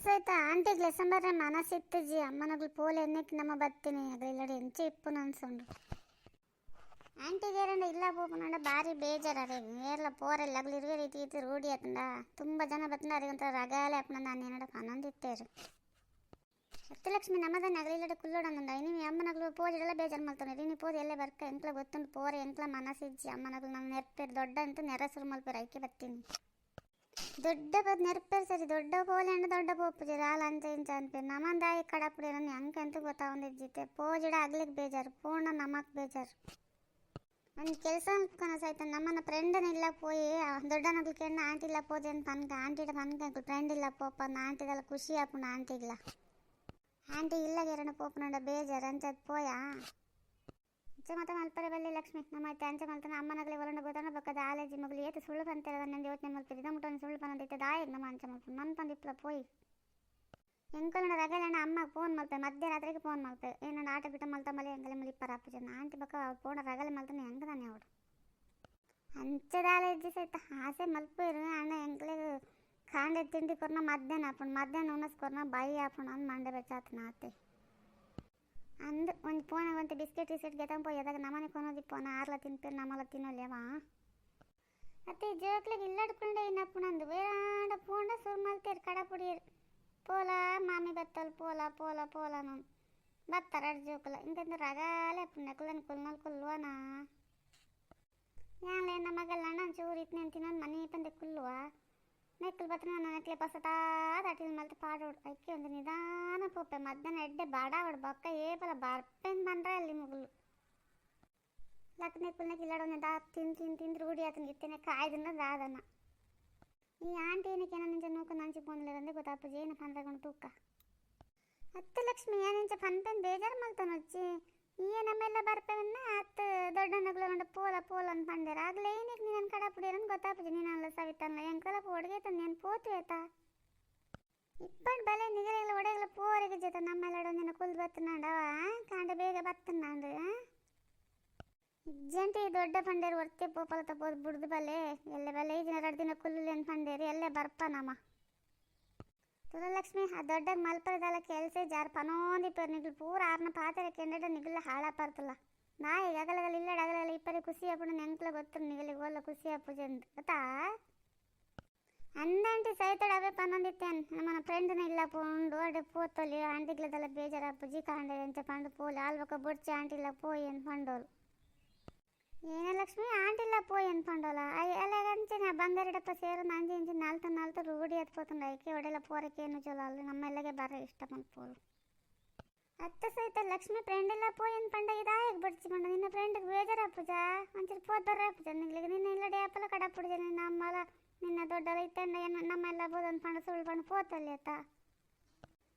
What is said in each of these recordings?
ಸಹಿತ ಆಂಟಿಗೆ ಲೆಸಂಬರ ಮನಸ್ಸಿತ್ತಜಿ ಅಮ್ಮನಗಳು ಪೋಲೆ ಎನ್ನಕ್ಕೆ ನಮ್ಮ ಬತ್ತೀನಿ ಅದಿಲ್ಲಡಿ ಎಂಚೆ ಇಪ್ಪು ಅನ್ಸೊಂಡು ಆಂಟಿಗೆ ಏರಂಡ ಇಲ್ಲ ಪೋಪನಂಡ ಭಾರಿ ಬೇಜಾರೇ ಏರ್ಲ ಪೋರೆಲ್ಲ ಇರುವೆ ರೀತಿ ಇತ್ತು ರೂಢಿ ಆತಂಡ ತುಂಬ ಜನ ಬತ್ತಂಡ ಅದೊಂಥರ ರಗಾಲೆ ಅಪ್ಪನ ನಾನು ಏನಡ ಆನಂದಿತ್ತೇರು ಸತ್ಯಲಕ್ಷ್ಮಿ ನಮ್ಮದ ನಗಲಿಲ್ಲಡ ಕುಲ್ಲೋಡಂದ ನೀವು ಅಮ್ಮನಗಳು ಪೋಜೆಲ್ಲ ಬೇಜಾರು ಮಾಡ್ತಾನೆ ನೀನು ಪೋಜೆ ಎಲ್ಲೇ ಬರ್ಕ ಎಂಕ್ಲ ಗೊತ್ತುಂಡು ಪೋರೆ ಎಂಕ್ಲ ಮನಸ್ಸಿಜ್ಜಿ ಅಮ್ಮನಗಳು ನಾನು ನೆರ್ಪೇರು ದೊಡ್ಡ ಅಂತ ನೆರಸುರು ಮಲ್ಪೇರು ಐಕೆ ಬರ್ತೀನಿ ದೊಡ್ಡ ನೆರ್ಪೇರು ಸರಿ ದೊಡ್ಡ ಪೋಲೆ ಅಂಡ ದೊಡ್ಡ ಪೋಪುಜಿ ರಾಲ ಅಂಚ ಇಂಚ ಅನ್ಪೇರು ನಮ್ಮಂದಾಯಿ ಕಡಪುಡಿ ನನ್ನ ಹೆಂಗೆ ಅಂತ ಗೊತ್ತಾವಂದಿಜ್ಜಿತ್ತೆ ಪೋಜಿಡ ಆಗ್ಲಿಕ್ಕೆ ಬೇಜಾರು ಪೂರ್ಣ ನಮಕ್ ಬೇಜಾರು ಒಂದು ಕೆಲಸ ಕನಸಾಯ್ತು ನಮ್ಮನ್ನ ಫ್ರೆಂಡನ್ನ ಇಲ್ಲ ಪೋಯಿ ದೊಡ್ಡ ನಗ್ಲಿಕ್ಕೆ ಆಂಟಿ ಇಲ್ಲ ಪೋಜೆ ಅಂತ ಅನ್ಕ ಆಂಟಿಡ ಅನ್ಕ ಫ್ರೆಂಡ್ ಇಲ್ಲ ಪೋಪ ಆಂಟಿದೆಲ್ಲ ಖುಷಿ ಆಪುಣ ಆಂಟಿಗಿಲ್ಲ ಆಂಟಿ ಇಲ್ಲ ಗೆರಣ ಪೋಪನಂಡ ಬೇಜಾರು ಅಂಚದ್ ಪೋಯಾ ಅಂಚೆ ಮತ್ತೆ ಮಲ್ಪರೆ ಬಲ್ಲಿ ಲಕ್ಷ್ಮಿ ನಮ್ಮ ಅತ್ತೆ ಅಂಚೆ ಮಲ್ತಾನೆ ಅಮ್ಮನಗಲಿ ಒಲಂಡ ಗೊತ್ತಾನ ಬಕ್ಕದ ಆಲೇಜಿ ಮಗಳು ಏತು ಸುಳ್ಳು ಬಂತಿರೋದ ನಂದು ಯೋಚನೆ ಮಲ್ಪಿರಿ ಇದಮ್ಮಟೊಂದು ಸುಳ್ಳು ಬಂದಿತ್ತು ದಾಯಿಗೆ ನಮ್ಮ ಅಂಚೆ ಮಲ್ಪ ನನ್ನ ತಂದಿಪ್ಪಲ ಪೋಯಿ ಎಂಕಲ್ನ ರಗಲಣ್ಣ ಅಮ್ಮ ಫೋನ್ ಮಲ್ಪೆ ಮಧ್ಯರಾತ್ರಿಗೆ ಫೋನ್ ಮಲ್ಪೆ ಏನಣ್ಣ ಆಟ ಬಿಟ್ಟ ಮಲ್ತ ಮಲೆ ಎಂಗಲೆ ಮಲಿಪ್ಪರ ಅಪ್ಪಜ ಆಂಟಿ ಬಕ್ಕ ಫೋನ್ ರಗಲೆ ಮಲ್ತಾನೆ ಹೆಂಗೆ ತಾನೆ ಅವಳು ಅಂಚದ ಆಲೇಜಿ ಸಹಿತ ಆಸೆ ಮಲ್ಪಿರು ಅಣ್ಣ ಎಂಗ್ಲಿಗೆ ಖಾಂಡೆ ತಿಂಡಿ ಕೊರ್ನ ಮಧ್ಯಾಹ್ನ ಹಾಪುಣ ಮಧ್ಯಾಹ್ನ ಉಣ್ಣಸ್ ಕೊರ್ನ ಬಾಯಿ ಹಾಪುಣ ಅಂದ್ ಮಂಡೆ ಬೆಚ್ಚಾತನ ಆತೆ ಅಂದು ಒಂದು ಫೋನ್ ಒಂದು ಬಿಸ್ಕೆಟ್ ಗಿಸ್ಕೆಟ್ ಗೆತಂಪೋ ಎದಾಗ ನಮ್ಮನೆ ಕೊನೋದಿ ಫೋನ್ ಆರ್ಲ ತಿನ್ಪೇರು ನಮ್ಮಲ್ಲ ತಿನ್ನೋಲ್ಲೇವಾ ಅತ್ತೆ ಜೋಕ್ಲಿಗೆ ಇಲ್ಲಡ್ಕೊಂಡೆ ಇನ್ನಪ್ಪು ನಂದು ಬೇಡ ಫೋಂಡ ಸುರು ಮಲ್ತೇರು ಕಡಪುಡಿಯರು ಪೋಲ ಮಾಮಿ ಬತ್ತಲ್ ಪೋಲ ಪೋಲ ಪೋಲ ನಾನು ಬತ್ತಾರ ಜೋಕಲ ಇಂಕಂದ್ರೆ ರಗಾಲೆ ನೆಕ್ಲನ್ ಕುಲ್ನಲ್ ಕುಲ್ವನಾ ಯಾನ್ಲೆ ನಮ್ಮ ಮಗಲ್ಲ ನಾನು ಚೂರು ಇತ್ತು ಅಂತಿನೊಂದು ಮನೆ ಪಂದೆ ಕುಲ್ವ ನೆಕ್ಕಲ್ ಬತ್ತ ನಾನು ನೆಕ್ಲೆ ಪಸತಾ ಅಟಿಲ್ ಮಲ್ತ ಪಾಡೋಡು ಅಕ್ಕಿ ಒಂದು ನಿಧಾನ ಪೋಪೆ ಮಧ್ಯಾಹ್ನ ಎಡ್ಡೆ ಬಾಡಾವಡು ಬಕ್ಕ ಏಪಲ ಬರ್ಪೆಂದು ಬಂದ್ರೆ ಅಲ್ಲಿ ಮುಗುಲು ಲಕ್ ನೆಕ್ಕಲ್ನೆಕ್ ಇಲ್ಲಾಡೋನೆ ದಾ ತಿಂದು ರೂಢಿ ಆತನ ಇತ್ತೇನೆ ಕಾಯ್ದನ್ನ ದಾದನ ಈ ಆಂಟಿ ಏನಕ್ಕೆ ಏನೋ ನಿಂಚ ನೂಕ ನಂಚಿ ಪೋನ್ಲಿರಂದೆ ಗೊತ್ತಾಪಜಿ ಏನು ಪಂದ್ರಗೊಂಡು ತೂಕ ಹತ್ತು ಲಕ್ಷ್ಮಿ ಏನಿಂಚ ಪನ್ಪೆನ್ ಬೇಜಾರು ಮಲ್ತಾನೊಚ್ಚಿ ಈ ನಮ್ಮೆಲ್ಲ ಬರ್ಪೇವನ್ನ ಹತ್ತು ದೊಡ್ಡ ನಗ್ಲಗೊಂಡು ಪೋಲ ಪೋಲ ಅಂತ ಪಂದೇರ ಆಗ್ಲೇ ಏನಕ್ಕೆ ನೀನು ಕಡಪುಡಿಯರನ್ನು ಗೊತ್ತಾಪಜಿ ನೀನಲ್ಲ ಸವಿತಲ್ಲ ಎಂಕಲ ಒಡಗೆ ತಂದು ಏನು ಪೋತು ಆಯ್ತಾ ಇಪ್ಪಟ್ಟು ಬಲೆ ನಿಗಲೆಲ್ಲ ಒಡೆಗಲ ಪೋರೆಗೆ ಜೊತೆ ನಮ್ಮೆಲ್ಲ ನಿನ್ನ ಕುಲ್ದು ಬತ್ತನಾಂಡವ ಕಾಂಡೆ ಬೇಗ ಬತ್ತನಾಂಡು ಇಜ್ಜಂಟಿ ದೊಡ್ಡ ಪಂಡೇರು ಹೊರ್ತೆ ಪೋಪಲ ತಪ್ಪೋದು ಬಿಡ್ದು ಬಲೆ ಎಲ್ಲೇ ಬಲೆ 2 ದಿನ ಕುಲ್ಲುಲೇನು ಪಂಡೇರಿ ಎಲ್ಲೇ ಬರ್ಪ ನಮ್ಮ ತುಲಲಕ್ಷ್ಮಿ ಆ ದೊಡ್ಡ ಮಲ್ಪರದಲ್ಲ ಕೆಲಸ ಜಾರ್ ಪನೋಂದಿ ಪೇರು ನಿಗ್ಲು ಪೂರ ಆರ್ನ ಪಾತ್ರೆ ಕೆಂಡ ನಿಗ್ಲ ಹಾಳಾಪರ್ತಲ್ಲ ನಾ ಈಗ ಅಗಲಗಲ್ಲ ಇಲ್ಲಡ ಅಗಲಗಲ್ಲ ಇಪ್ಪರಿ ಖುಷಿ ಆಪುಣ ನೆಂಕ್ಲ ಗೊತ್ತು ನಿಗಲಿಗೆ ಓಲ್ಲ ಖುಷಿ ಆಪುಜ ಅಂತ ಗೊತ್ತಾ ಅಂದಂಟಿ ಸೈತಡ ಅವೇ ಪನೊಂದಿತ್ತೇನು ನಮ್ಮನ ಫ್ರೆಂಡ್ನ ಇಲ್ಲ ಪೋಂಡು ಅಡೆ ಪೋತೊಲಿ ಆಂಟಿಗ್ಲದೆಲ್ಲ ಬೇಜಾರು ಅಪ್ಪುಜಿ ಕಾಂಡೆ ಎಂಚ ಪಂಡು ಪೋಲಿ ಆಲ್ಬಕ ಬೊಡ್ಚಿ ಆಂಟಿಲ್ಲ ಪೋಯಿ ಅಂತ ಪಂಡೋರು ಏನ ಲಕ್ಷ್ಮಿ ಆಂಟಿಲ್ಲ ಪೋಯಿ ಅಂತ ಪಂಡೋಲ ಅಲ್ಲ ಅಂಚೆ ಬಂಗಾರಡಪ್ಪ ಸೇರು ನಂಜಿ ಇಂಚಿ ನಾಲ್ತು ರೂಢಿ ಹತ್ಕೋತಂಡ ಐಕೆ ಒಡೆಲ್ಲ ಪೋರಕ್ಕೆ ಏನು ಚಲೋ ಅಲ್ಲ ನಮ್ಮೆಲ್ಲಗೆ ಬರ ಇಷ್ಟ ಪಂಪೋರು ಅತ್ತ ಸಹಿತ ಲಕ್ಷ್ಮಿ ಫ್ರೆಂಡ್ ಇಲ್ಲ ಪೋಯಿ ಅಂತ ಪಂಡ ಇದಾಯಕ್ಕೆ ಬಡ್ಚಿ ಪಂಡ ನಿನ್ನ ಫ್ರೆಂಡ್ಗೆ ಬೇಜಾರು ಅಪ್ಪುಜ ಒಂಚೂರು ಪೋದ್ ಬರ್ರ ಅಪ್ಪುಜ ನಿಗ್ಲಿಗೆ ನಿನ್ನ ಇಲ್ಲಡೆ ಅಪ್ಪಲ ಕಡಪುಡಿಜ ನಿನ್ನ ಅಮ್ಮಲ ನಿನ್ನ ದೊಡ್ಡಲ ಇತ್ತಂಡ ಏನು ನಮ್ಮೆಲ್ಲ ಬೋದು ಅಂತ ಪಂಡ ಸುಳ್ಳು ಪಂಡು ಪೋತಲ್ಲಿ ಆತ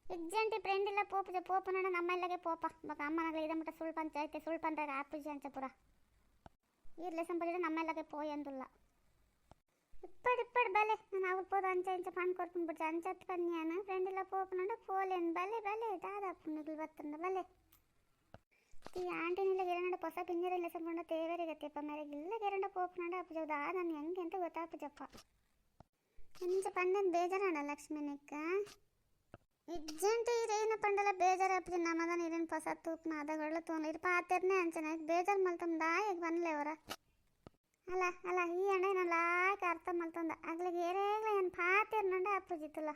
ಇಜ್ಜಂಟಿ ಫ್ರೆಂಡ್ ಇಲ್ಲ ಪೋಪುಜ ಪೋಪನಡ ನಮ್ಮೆಲ್ಲಗೆ ಪೋಪ ಬಕ ಅಮ್ಮನಗಳ ಇದಮಟ ಸುಳ್ಳು ಪಂಚ ಐತೆ ಸುಳ್ಳು ಪಂದಾಗ ಆಪುಜ ಅಂಚಪುರ ಇರ್ಲೆ ಸಂಪಡಿದ ನಮ್ಮೆಲ್ಲಗೆ ಪೋಯಿ ಅಂದುಲ್ಲ ಇಪ್ಪಡು ಬಲೆ ನಾನು ಅವ್ರು ಪೋದ ಅಂಚ ಇಂಚ ಪಂಡ್ ಕೊರ್ಪುನ್ ಬಿಡ್ಚ ಅಂಚತ್ ಪನ್ಯಾನ ಫ್ರೆಂಡ್ ಇಲ್ಲ ಪೋಪನಂಡ ಪೋಲೇನು ಬಲೆ ದಾದಪ್ಪು ನಿಗ್ಲು ಬತ್ತಂಡ ಬಲೆ ಈ ಆಂಟಿನಿಲ್ಲ ಗೆರಂಡ ಹೊಸ ಪಿಂಜರ ಇಲ್ಲ ಸಂಪಂಡ ತೇವರಿಗತ್ತೆಪ್ಪ ಮೇರೆಗೆ ಇಲ್ಲ ಗೆರಂಡ ಪೋಪನಂಡ ಅಪ್ಪುಜದ ನಾನು ಹೆಂಗೆ ಅಂತ ಗೊತ್ತಾಪುಜಪ್ಪ ಇಂಚ ಪಂಡನ್ ಬೇಜಾರಣ ಲಕ್ಷ್ಮಿ ನಿಕ್ಕ ಇಜ್ಜಂಟಿ ಇರೇನ ಪಂಡಲ ಬೇಜಾರು ಅಪ್ಪಜ ನಮ್ಮದ ನೀರಿನ ಹೊಸ ತೂಪ್ನ ಅದಗಳು ತೋನ ಇದು ಪಾತೆರ್ನೇ ಅಂಚನ ಬೇಜಾರು ಮಲ್ತಂದ ಈಗ ಬನ್ಲೆ ಅವರ ಅಲ್ಲ ಈ ಅಣ್ಣ ನಾನು ಲಾಕ್ ಅರ್ಥ ಮಲ್ತಂದ ಆಗ್ಲಿಗೆ ಏರೇಗ್ಲ ಏನು ಪಾತೆರ್ನಂಡ ಅಪ್ಪುಜಿತ್ತಲ್ಲ